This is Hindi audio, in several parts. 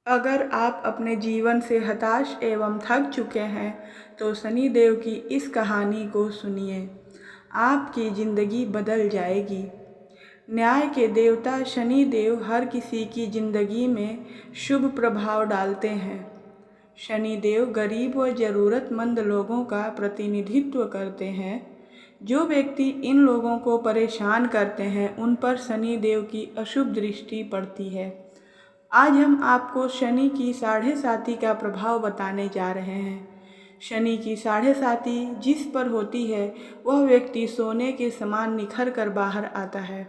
अगर आप अपने जीवन से हताश एवं थक चुके हैं तो शनि देव की इस कहानी को सुनिए। आपकी ज़िंदगी बदल जाएगी। न्याय के देवता शनि देव हर किसी की ज़िंदगी में शुभ प्रभाव डालते हैं। शनि देव गरीब व ज़रूरतमंद लोगों का प्रतिनिधित्व करते हैं। जो व्यक्ति इन लोगों को परेशान करते हैं उन पर शनि देव की अशुभ दृष्टि पड़ती है। आज हम आपको शनि की साढ़े साती का प्रभाव बताने जा रहे हैं। शनि की साढ़े साती जिस पर होती है वह व्यक्ति सोने के समान निखर कर बाहर आता है।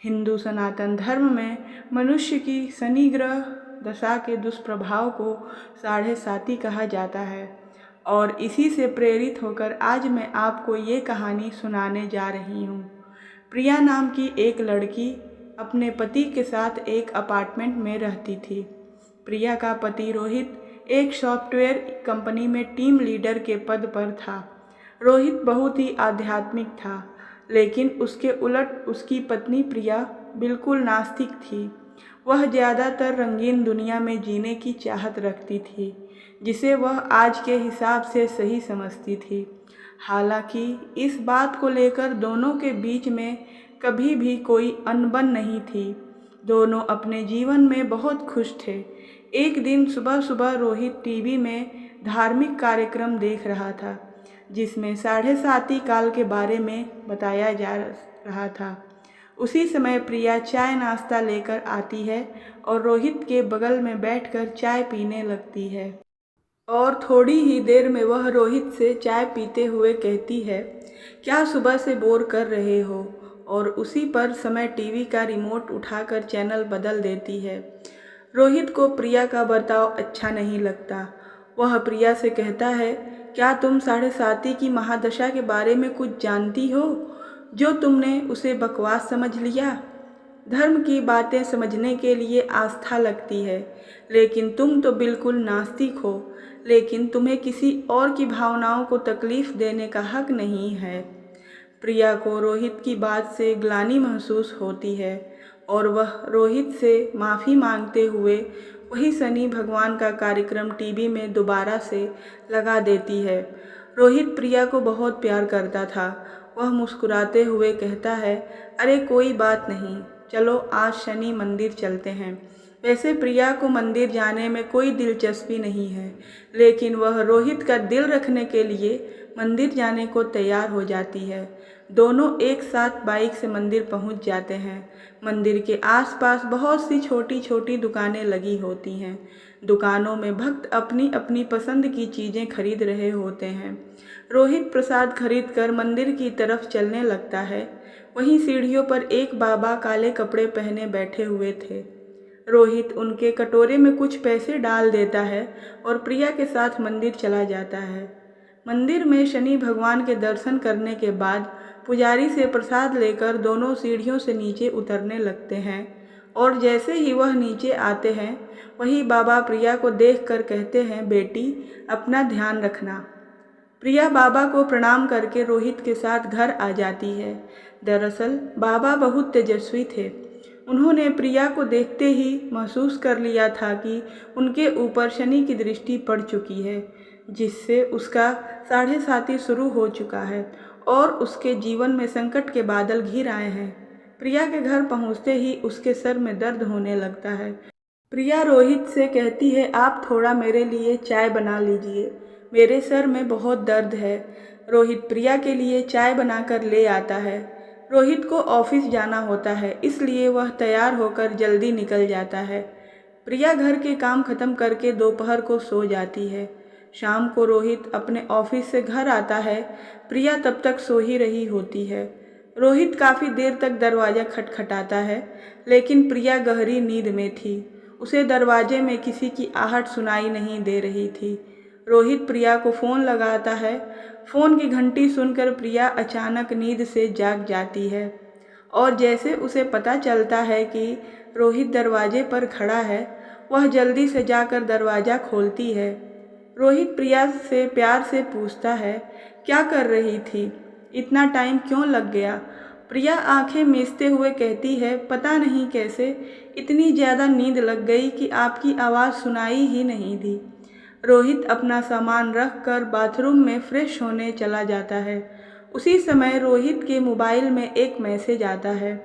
हिंदू सनातन धर्म में मनुष्य की शनि ग्रह दशा के दुष्प्रभाव को साढ़े साती कहा जाता है और इसी से प्रेरित होकर आज मैं आपको ये कहानी सुनाने जा रही हूँ। प्रिया नाम की एक लड़की अपने पति के साथ एक अपार्टमेंट में रहती थी। प्रिया का पति रोहित एक सॉफ्टवेयर कंपनी में टीम लीडर के पद पर था। रोहित बहुत ही आध्यात्मिक था, लेकिन उसके उलट उसकी पत्नी प्रिया बिल्कुल नास्तिक थी। वह ज़्यादातर रंगीन दुनिया में जीने की चाहत रखती थी, जिसे वह आज के हिसाब से सही समझती थी। हालांकि इस बात को लेकर दोनों के बीच में कभी भी कोई अनबन नहीं थी। दोनों अपने जीवन में बहुत खुश थे। एक दिन सुबह सुबह रोहित टीवी में धार्मिक कार्यक्रम देख रहा था, जिसमें साढ़े साती काल के बारे में बताया जा रहा था। उसी समय प्रिया चाय नाश्ता लेकर आती है और रोहित के बगल में बैठकर चाय पीने लगती है और थोड़ी ही देर में वह रोहित से चाय पीते हुए कहती है, क्या सुबह से बोर कर रहे हो? और उसी पर समय टीवी का रिमोट उठाकर चैनल बदल देती है। रोहित को प्रिया का बर्ताव अच्छा नहीं लगता। वह प्रिया से कहता है, क्या तुम साढ़े साती की महादशा के बारे में कुछ जानती हो जो तुमने उसे बकवास समझ लिया? धर्म की बातें समझने के लिए आस्था लगती है, लेकिन तुम तो बिल्कुल नास्तिक हो। लेकिन तुम्हें किसी और की भावनाओं को तकलीफ देने का हक नहीं है। प्रिया को रोहित की बात से ग्लानि महसूस होती है और वह रोहित से माफ़ी मांगते हुए वही शनि भगवान का कार्यक्रम टीवी में दोबारा से लगा देती है। रोहित प्रिया को बहुत प्यार करता था। वह मुस्कुराते हुए कहता है, अरे कोई बात नहीं, चलो आज शनि मंदिर चलते हैं। वैसे प्रिया को मंदिर जाने में कोई दिलचस्पी नहीं है, लेकिन वह रोहित का दिल रखने के लिए मंदिर जाने को तैयार हो जाती है। दोनों एक साथ बाइक से मंदिर पहुंच जाते हैं। मंदिर के आसपास बहुत सी छोटी छोटी दुकानें लगी होती हैं। दुकानों में भक्त अपनी अपनी पसंद की चीज़ें खरीद रहे होते हैं। रोहित प्रसाद खरीदकर मंदिर की तरफ चलने लगता है। वहीं सीढ़ियों पर एक बाबा काले कपड़े पहने बैठे हुए थे। रोहित उनके कटोरे में कुछ पैसे डाल देता है और प्रिया के साथ मंदिर चला जाता है। मंदिर में शनि भगवान के दर्शन करने के बाद पुजारी से प्रसाद लेकर दोनों सीढ़ियों से नीचे उतरने लगते हैं और जैसे ही वह नीचे आते हैं वही बाबा प्रिया को देखकर कहते हैं, बेटी अपना ध्यान रखना। प्रिया बाबा को प्रणाम करके रोहित के साथ घर आ जाती है। दरअसल बाबा बहुत तेजस्वी थे। उन्होंने प्रिया को देखते ही महसूस कर लिया था कि उनके ऊपर शनि की दृष्टि पड़ चुकी है, जिससे उसका साढ़े साती शुरू हो चुका है और उसके जीवन में संकट के बादल घिर आए हैं। प्रिया के घर पहुंचते ही उसके सर में दर्द होने लगता है। प्रिया रोहित से कहती है, आप थोड़ा मेरे लिए चाय बना लीजिए, मेरे सर में बहुत दर्द है। रोहित प्रिया के लिए चाय बनाकर ले आता है। रोहित को ऑफिस जाना होता है, इसलिए वह तैयार होकर जल्दी निकल जाता है। प्रिया घर के काम खत्म करके दोपहर को सो जाती है। शाम को रोहित अपने ऑफिस से घर आता है। प्रिया तब तक सो ही रही होती है। रोहित काफ़ी देर तक दरवाज़ा खटखटाता है, लेकिन प्रिया गहरी नींद में थी। उसे दरवाजे में किसी की आहट सुनाई नहीं दे रही थी। रोहित प्रिया को फ़ोन लगाता है। फ़ोन की घंटी सुनकर प्रिया अचानक नींद से जाग जाती है और जैसे उसे पता चलता है कि रोहित दरवाजे पर खड़ा है, वह जल्दी से जाकर दरवाज़ा खोलती है। रोहित प्रिया से प्यार से पूछता है, क्या कर रही थी? इतना टाइम क्यों लग गया? प्रिया आंखें मीचते हुए कहती है, पता नहीं कैसे इतनी ज़्यादा नींद लग गई कि आपकी आवाज़ सुनाई ही नहीं दी। रोहित अपना सामान रख कर बाथरूम में फ्रेश होने चला जाता है। उसी समय रोहित के मोबाइल में एक मैसेज आता है।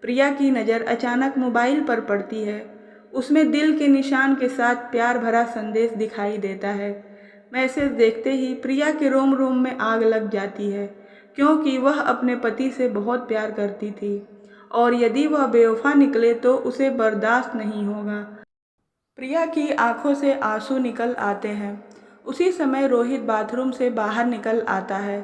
प्रिया की नज़र अचानक मोबाइल पर पड़ती है। उसमें दिल के निशान के साथ प्यार भरा संदेश दिखाई देता है। मैसेज देखते ही प्रिया के रोम रोम में आग लग जाती है, क्योंकि वह अपने पति से बहुत प्यार करती थी और यदि वह बेवफा निकले तो उसे बर्दाश्त नहीं होगा। प्रिया की आंखों से आंसू निकल आते हैं। उसी समय रोहित बाथरूम से बाहर निकल आता है।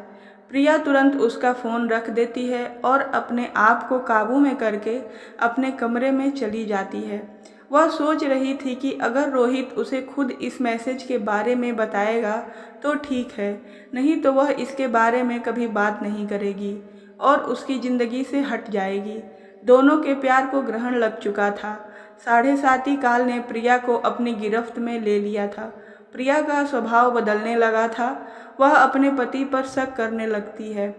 प्रिया तुरंत उसका फ़ोन रख देती है और अपने आप को काबू में करके अपने कमरे में चली जाती है। वह सोच रही थी कि अगर रोहित उसे खुद इस मैसेज के बारे में बताएगा तो ठीक है, नहीं तो वह इसके बारे में कभी बात नहीं करेगी और उसकी ज़िंदगी से हट जाएगी। दोनों के प्यार को ग्रहण लग चुका था। 7.5 काल ने प्रिया को अपनी गिरफ्त में ले लिया था। प्रिया का स्वभाव बदलने लगा था। वह अपने पति पर शक करने लगती है,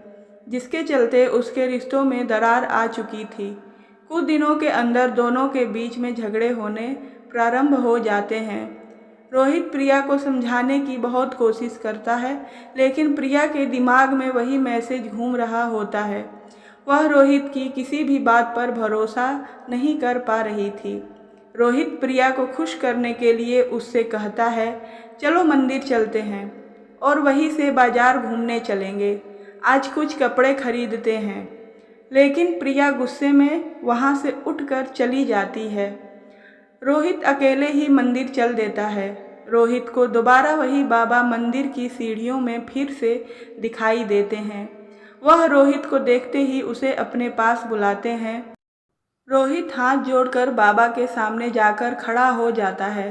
जिसके चलते उसके रिश्तों में दरार आ चुकी थी। कुछ दिनों के अंदर दोनों के बीच में झगड़े होने प्रारंभ हो जाते हैं। रोहित प्रिया को समझाने की बहुत कोशिश करता है, लेकिन प्रिया के दिमाग में वही मैसेज घूम रहा होता है। वह रोहित की किसी भी बात पर भरोसा नहीं कर पा रही थी। रोहित प्रिया को खुश करने के लिए उससे कहता है, चलो मंदिर चलते हैं और वहीं से बाजार घूमने चलेंगे। आज कुछ कपड़े खरीदते हैं। लेकिन प्रिया गुस्से में वहाँ से उठकर चली जाती है। रोहित अकेले ही मंदिर चल देता है। रोहित को दोबारा वही बाबा मंदिर की सीढ़ियों में फिर से दिखाई देते हैं। वह रोहित को देखते ही उसे अपने पास बुलाते हैं। रोहित हाथ जोड़कर बाबा के सामने जाकर खड़ा हो जाता है।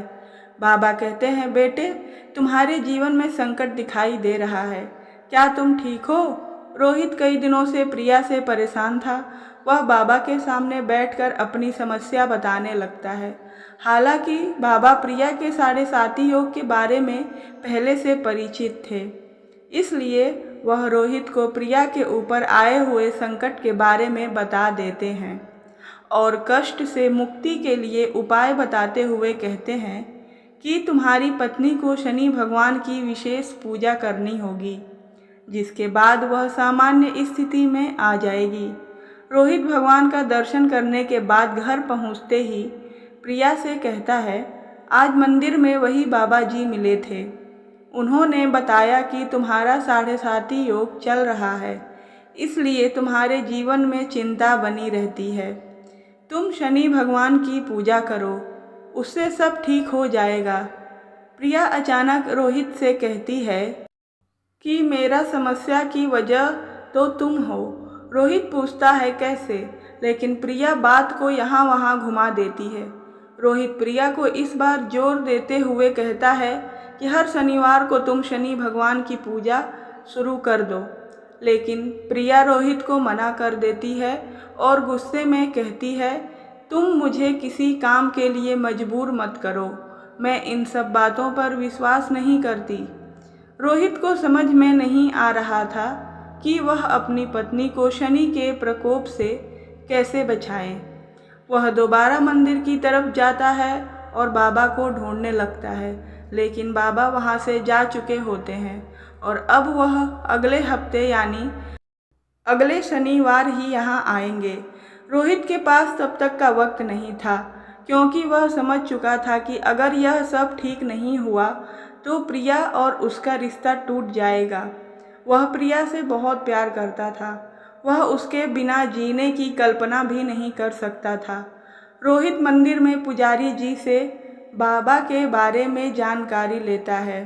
बाबा कहते हैं, बेटे, तुम्हारे जीवन में संकट दिखाई दे रहा है। क्या तुम ठीक हो? रोहित कई दिनों से प्रिया से परेशान था। वह बाबा के सामने बैठकर अपनी समस्या बताने लगता है। हालांकि बाबा प्रिया के 7.5 योग के बारे में पहले से परिचित थे, इसलिए वह रोहित को प्रिया के ऊपर आए हुए संकट के बारे में बता देते हैं और कष्ट से मुक्ति के लिए उपाय बताते हुए कहते हैं कि तुम्हारी पत्नी को शनि भगवान की विशेष पूजा करनी होगी, जिसके बाद वह सामान्य स्थिति में आ जाएगी। रोहित भगवान का दर्शन करने के बाद घर पहुंचते ही प्रिया से कहता है, आज मंदिर में वही बाबा जी मिले थे। उन्होंने बताया कि तुम्हारा 7.5 योग चल रहा है, इसलिए तुम्हारे जीवन में चिंता बनी रहती है। तुम शनि भगवान की पूजा करो, उससे सब ठीक हो जाएगा। प्रिया अचानक रोहित से कहती है कि मेरा समस्या की वजह तो तुम हो। रोहित पूछता है कैसे, लेकिन प्रिया बात को यहाँ वहाँ घुमा देती है। रोहित प्रिया को इस बार जोर देते हुए कहता है कि हर शनिवार को तुम शनि भगवान की पूजा शुरू कर दो, लेकिन प्रिया रोहित को मना कर देती है और गुस्से में कहती है, तुम मुझे किसी काम के लिए मजबूर मत करो, मैं इन सब बातों पर विश्वास नहीं करती। रोहित को समझ में नहीं आ रहा था कि वह अपनी पत्नी को शनि के प्रकोप से कैसे बचाए। वह दोबारा मंदिर की तरफ जाता है और बाबा को ढूंढने लगता है, लेकिन बाबा वहां से जा चुके होते हैं और अब वह अगले हफ्ते यानी अगले शनिवार ही यहाँ आएंगे। रोहित के पास तब तक का वक्त नहीं था, क्योंकि वह समझ चुका था कि अगर यह सब ठीक नहीं हुआ तो प्रिया और उसका रिश्ता टूट जाएगा। वह प्रिया से बहुत प्यार करता था। वह उसके बिना जीने की कल्पना भी नहीं कर सकता था। रोहित मंदिर में पुजारी जी से बाबा के बारे में जानकारी लेता है,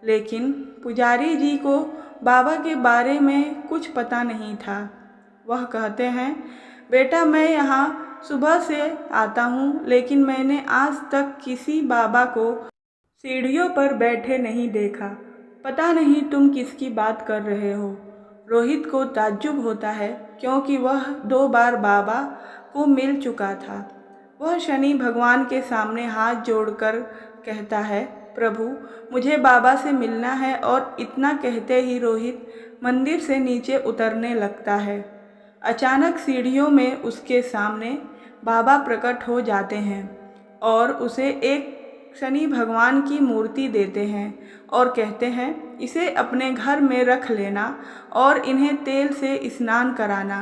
लेकिन पुजारी जी को बाबा के बारे में कुछ पता नहीं था। वह कहते हैं, बेटा, मैं यहाँ सुबह से आता हूँ, लेकिन मैंने आज तक किसी बाबा को सीढ़ियों पर बैठे नहीं देखा। पता नहीं तुम किसकी बात कर रहे हो। रोहित को ताज्जुब होता है, क्योंकि वह 2 बार बाबा को मिल चुका था। वह शनि भगवान के सामने हाथ जोड़कर कहता है, प्रभु, मुझे बाबा से मिलना है। और इतना कहते ही रोहित मंदिर से नीचे उतरने लगता है। अचानक सीढ़ियों में उसके सामने बाबा प्रकट हो जाते हैं और उसे एक शनि भगवान की मूर्ति देते हैं और कहते हैं, इसे अपने घर में रख लेना और इन्हें तेल से स्नान कराना,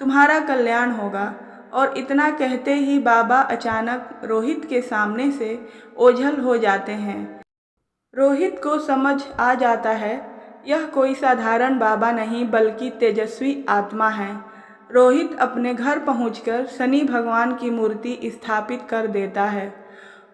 तुम्हारा कल्याण होगा। और इतना कहते ही बाबा अचानक रोहित के सामने से ओझल हो जाते हैं। रोहित को समझ आ जाता है यह कोई साधारण बाबा नहीं बल्कि तेजस्वी आत्मा है। रोहित अपने घर पहुंचकर शनि भगवान की मूर्ति स्थापित कर देता है।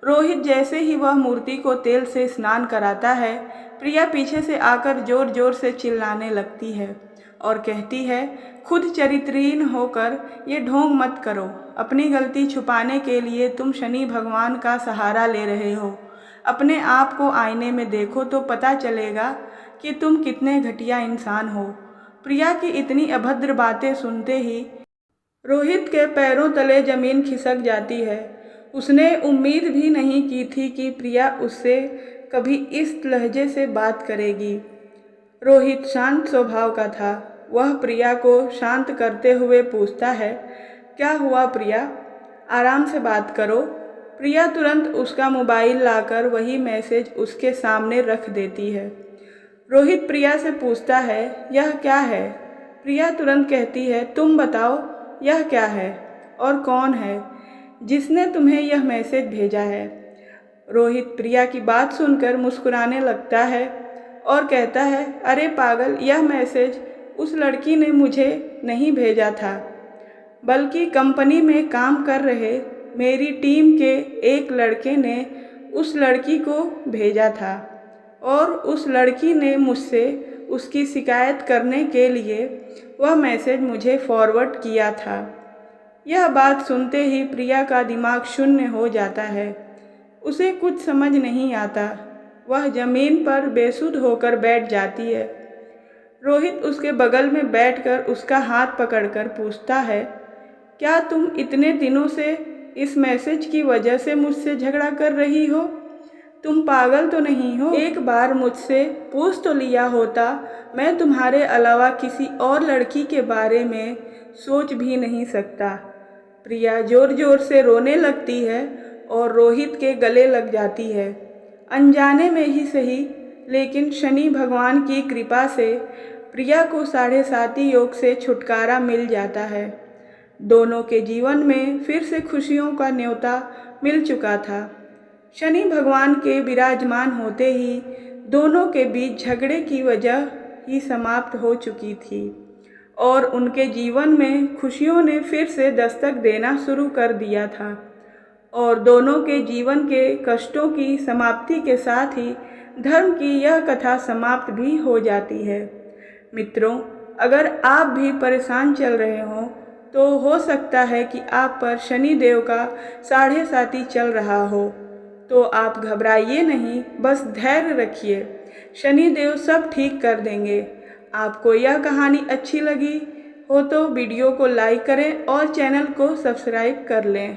रोहित जैसे ही वह मूर्ति को तेल से स्नान कराता है, प्रिया पीछे से आकर जोर जोर से चिल्लाने लगती है और कहती है, खुद चरित्रहीन होकर ये ढोंग मत करो। अपनी गलती छुपाने के लिए तुम शनि भगवान का सहारा ले रहे हो। अपने आप को आईने में देखो तो पता चलेगा कि तुम कितने घटिया इंसान हो। प्रिया की इतनी अभद्र बातें सुनते ही रोहित के पैरों तले जमीन खिसक जाती है। उसने उम्मीद भी नहीं की थी कि प्रिया उससे कभी इस लहजे से बात करेगी। रोहित शांत स्वभाव का था। वह प्रिया को शांत करते हुए पूछता है, क्या हुआ प्रिया, आराम से बात करो। प्रिया तुरंत उसका मोबाइल लाकर वही मैसेज उसके सामने रख देती है। रोहित प्रिया से पूछता है, यह क्या है। प्रिया तुरंत कहती है, तुम बताओ यह क्या है और कौन है जिसने तुम्हें यह मैसेज भेजा है। रोहित प्रिया की बात सुनकर मुस्कुराने लगता है और कहता है, अरे पागल, यह मैसेज उस लड़की ने मुझे नहीं भेजा था बल्कि कंपनी में काम कर रहे मेरी टीम के एक लड़के ने उस लड़की को भेजा था और उस लड़की ने मुझसे उसकी शिकायत करने के लिए वह मैसेज मुझे फॉरवर्ड किया था। यह बात सुनते ही प्रिया का दिमाग शून्य हो जाता है। उसे कुछ समझ नहीं आता। वह जमीन पर बेसुध होकर बैठ जाती है। रोहित उसके बगल में बैठकर उसका हाथ पकड़कर पूछता है, क्या तुम इतने दिनों से इस मैसेज की वजह से मुझसे झगड़ा कर रही हो? तुम पागल तो नहीं हो? एक बार मुझसे पूछ तो लिया होता, मैं तुम्हारे अलावा किसी और लड़की के बारे में सोच भी नहीं सकता। प्रिया जोर जोर से रोने लगती है और रोहित के गले लग जाती है। अनजाने में ही सही, लेकिन शनि भगवान की कृपा से प्रिया को 7.5 योग से छुटकारा मिल जाता है। दोनों के जीवन में फिर से खुशियों का न्योता मिल चुका था। शनि भगवान के विराजमान होते ही दोनों के बीच झगड़े की वजह ही समाप्त हो चुकी थी और उनके जीवन में खुशियों ने फिर से दस्तक देना शुरू कर दिया था और दोनों के जीवन के कष्टों की समाप्ति के साथ ही धर्म की यह कथा समाप्त भी हो जाती है। मित्रों, अगर आप भी परेशान चल रहे हों तो हो सकता है कि आप पर शनि देव का 7.5 चल रहा हो, तो आप घबराइए नहीं, बस धैर्य रखिए। शनि देव सब ठीक कर देंगे। आपको यह कहानी अच्छी लगी हो तो वीडियो को लाइक करें और चैनल को सब्सक्राइब कर लें।